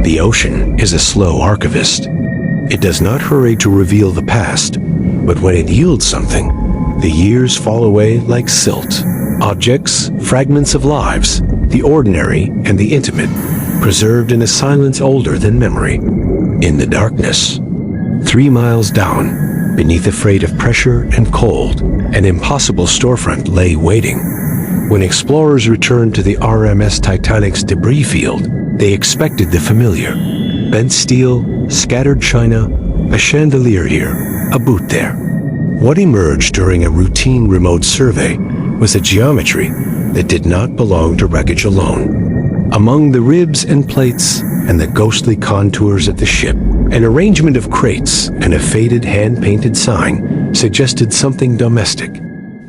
The ocean is a slow archivist. It does not hurry to reveal the past, but when it yields something, the years fall away like silt. Objects, fragments of lives, the ordinary and the intimate, preserved in a silence older than memory. In the darkness, 3 miles down, beneath a freight of pressure and cold, an impossible storefront lay waiting. When explorers returned to the RMS Titanic's debris field, they expected the familiar. Bent steel, scattered china, a chandelier here, a boot there. What emerged during a routine remote survey was a geometry that did not belong to wreckage alone. Among the ribs and plates and the ghostly contours of the ship, an arrangement of crates and a faded hand-painted sign suggested something domestic.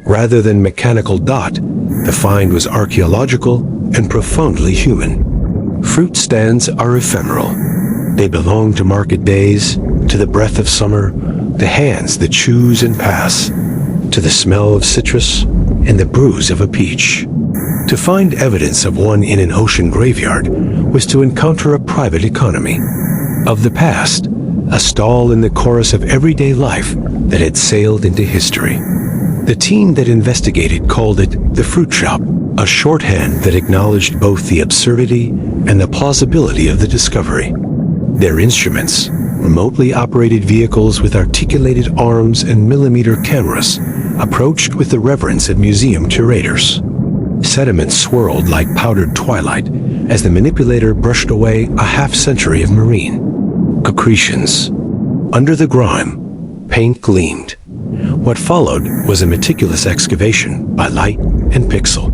Rather than mechanical dot, the find was archaeological and profoundly human. Fruit stands are ephemeral. They belong to market days, to the breath of summer, the hands that choose and pass, to the smell of citrus and the bruise of a peach. To find evidence of one in an ocean graveyard was to encounter a private economy. Of the past, a stall in the chorus of everyday life that had sailed into history. The team that investigated called it the fruit shop, a shorthand that acknowledged both the absurdity and the plausibility of the discovery. Their instruments, remotely operated vehicles with articulated arms and millimeter cameras, approached with the reverence of museum curators. Sediment swirled like powdered twilight as the manipulator brushed away a half-century of marine accretions. Under the grime, paint gleamed. What followed was a meticulous excavation by light and pixel.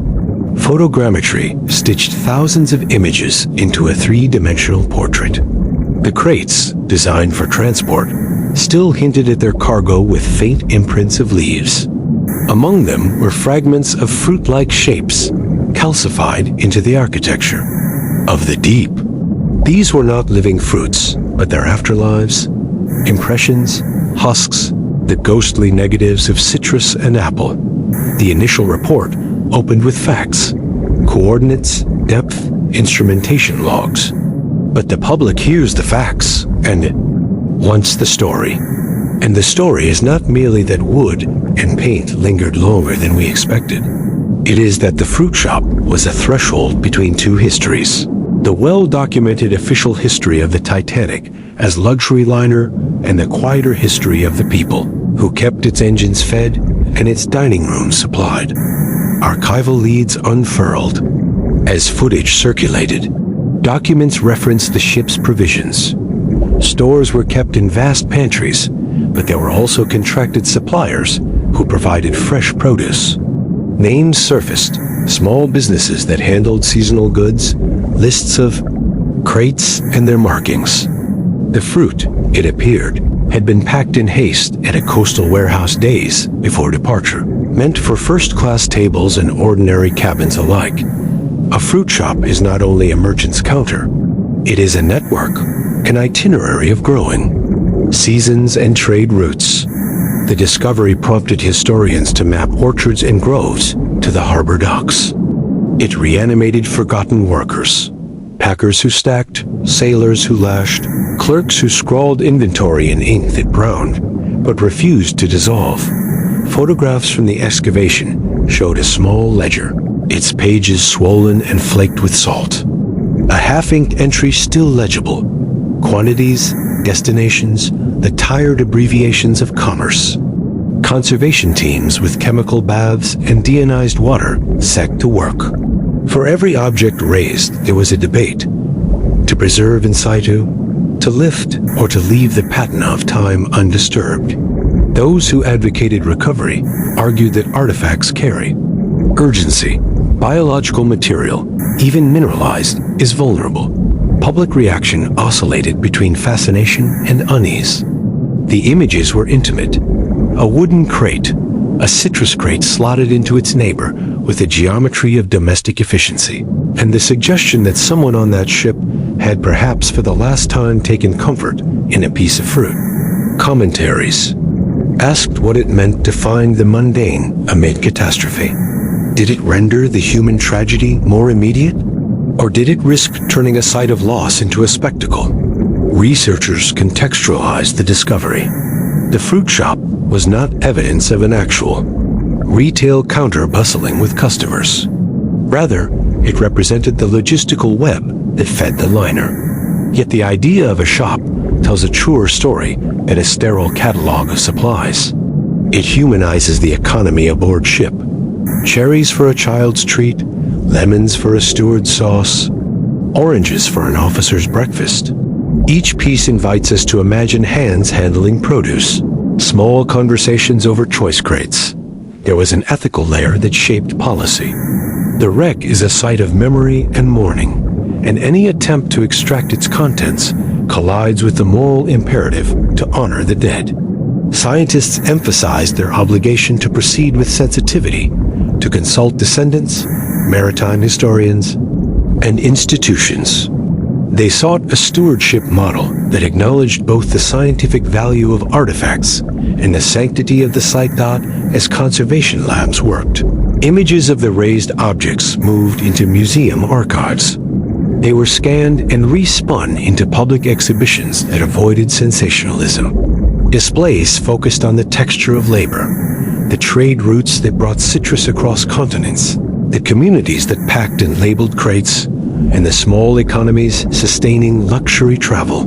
Photogrammetry stitched thousands of images into a three-dimensional portrait. The crates, designed for transport, still hinted at their cargo with faint imprints of leaves. Among them were fragments of fruit-like shapes, calcified into the architecture of the deep. These were not living fruits, but their afterlives, impressions, husks, the ghostly negatives of citrus and apple. The initial report opened with facts, coordinates, depth, instrumentation logs. But the public hears the facts and wants the story. And the story is not merely that wood and paint lingered longer than we expected. It is that the fruit shop was a threshold between two histories. The well-documented official history of the Titanic as luxury liner and the quieter history of the people who kept its engines fed and its dining rooms supplied. Archival leads unfurled. As footage circulated, documents referenced the ship's provisions. Stores were kept in vast pantries, but there were also contracted suppliers who provided fresh produce. Names surfaced, small businesses that handled seasonal goods, lists of crates and their markings. The fruit, it appeared, had been packed in haste at a coastal warehouse days before departure, meant for first-class tables and ordinary cabins alike. A fruit shop is not only a merchant's counter, it is a network, an itinerary of growing, seasons and trade routes. The discovery prompted historians to map orchards and groves to the harbor docks. It reanimated forgotten workers, packers who stacked, sailors who lashed, clerks who scrawled inventory in ink that browned but refused to dissolve. Photographs from the excavation showed a small ledger, its pages swollen and flaked with salt. A half-inked entry still legible. Quantities, destinations, the tired abbreviations of commerce. Conservation teams with chemical baths and deionized water set to work. For every object raised, there was a debate. To preserve in situ, to lift, or to leave the patina of time undisturbed. Those who advocated recovery argued that artifacts carry urgency. Biological material, even mineralized, is vulnerable. Public reaction oscillated between fascination and unease. The images were intimate. A wooden crate, a citrus crate slotted into its neighbor with a geometry of domestic efficiency, and the suggestion that someone on that ship had perhaps for the last time taken comfort in a piece of fruit. Commentaries asked what it meant to find the mundane amid catastrophe. Did it render the human tragedy more immediate? Or did it risk turning a sight of loss into a spectacle? Researchers contextualized the discovery. The fruit shop was not evidence of an actual retail counter bustling with customers. Rather, it represented the logistical web that fed the liner. Yet the idea of a shop tells a truer story than a sterile catalog of supplies. It humanizes the economy aboard ship. Cherries for a child's treat, lemons for a steward's sauce, oranges for an officer's breakfast. Each piece invites us to imagine hands handling produce, small conversations over choice crates. There was an ethical layer that shaped policy. The wreck is a site of memory and mourning, and any attempt to extract its contents collides with the moral imperative to honor the dead. Scientists emphasized their obligation to proceed with sensitivity, to consult descendants, maritime historians, and institutions. They sought a stewardship model that acknowledged both the scientific value of artifacts and the sanctity of the site. As conservation labs worked, images of the raised objects moved into museum archives. They were scanned and respun into public exhibitions that avoided sensationalism. Displays focused on the texture of labor, the trade routes that brought citrus across continents, the communities that packed and labeled crates, and the small economies sustaining luxury travel.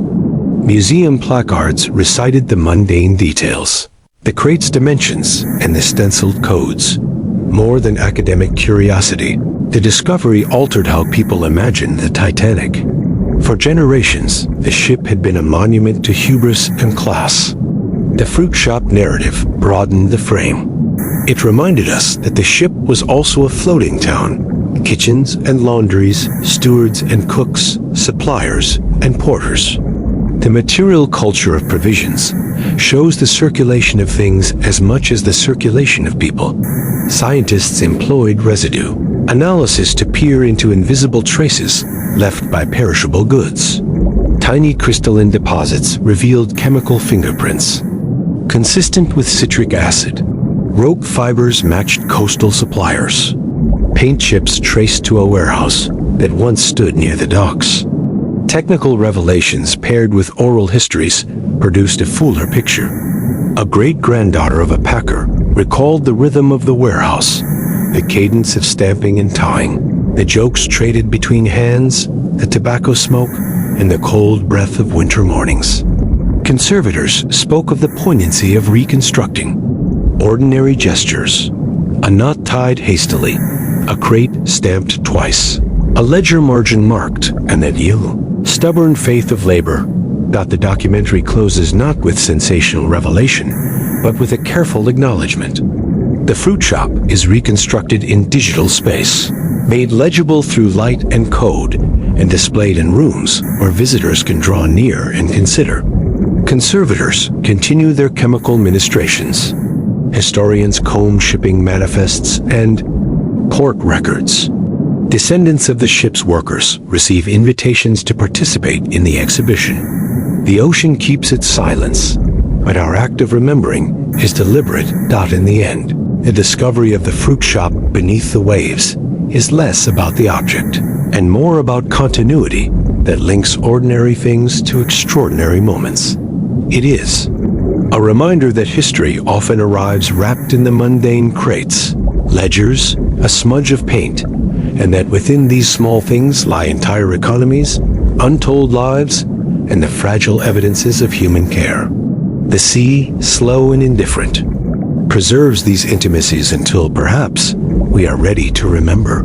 Museum placards recited the mundane details, the crate's dimensions and the stenciled codes. More than academic curiosity, the discovery altered how people imagined the Titanic. For generations, the ship had been a monument to hubris and class. The fruit shop narrative broadened the frame. It reminded us that the ship was also a floating town. Kitchens and laundries, stewards and cooks, suppliers and porters. The material culture of provisions shows the circulation of things as much as the circulation of people. Scientists employed residue analysis to peer into invisible traces left by perishable goods. Tiny crystalline deposits revealed chemical fingerprints. Consistent with citric acid, rope fibers matched coastal suppliers. Paint chips traced to a warehouse that once stood near the docks. Technical revelations paired with oral histories produced a fuller picture. A great-granddaughter of a packer recalled the rhythm of the warehouse, the cadence of stamping and tying, the jokes traded between hands, the tobacco smoke, and the cold breath of winter mornings. Conservators spoke of the poignancy of reconstructing. Ordinary gestures, a knot tied hastily, a crate stamped twice, a ledger margin marked, and then you. Stubborn faith of labor. The documentary closes not with sensational revelation, but with a careful acknowledgement. The fruit shop is reconstructed in digital space, made legible through light and code, and displayed in rooms where visitors can draw near and consider. Conservators continue their chemical ministrations. Historians comb shipping manifests and port records. Descendants of the ship's workers receive invitations to participate in the exhibition. The ocean keeps its silence, but our act of remembering is deliberate. In the end, the discovery of the fruit shop beneath the waves is less about the object and more about continuity that links ordinary things to extraordinary moments. It is a reminder that history often arrives wrapped in the mundane crates, ledgers, a smudge of paint, and that within these small things lie entire economies, untold lives, and the fragile evidences of human care. The sea, slow and indifferent, preserves these intimacies until perhaps we are ready to remember.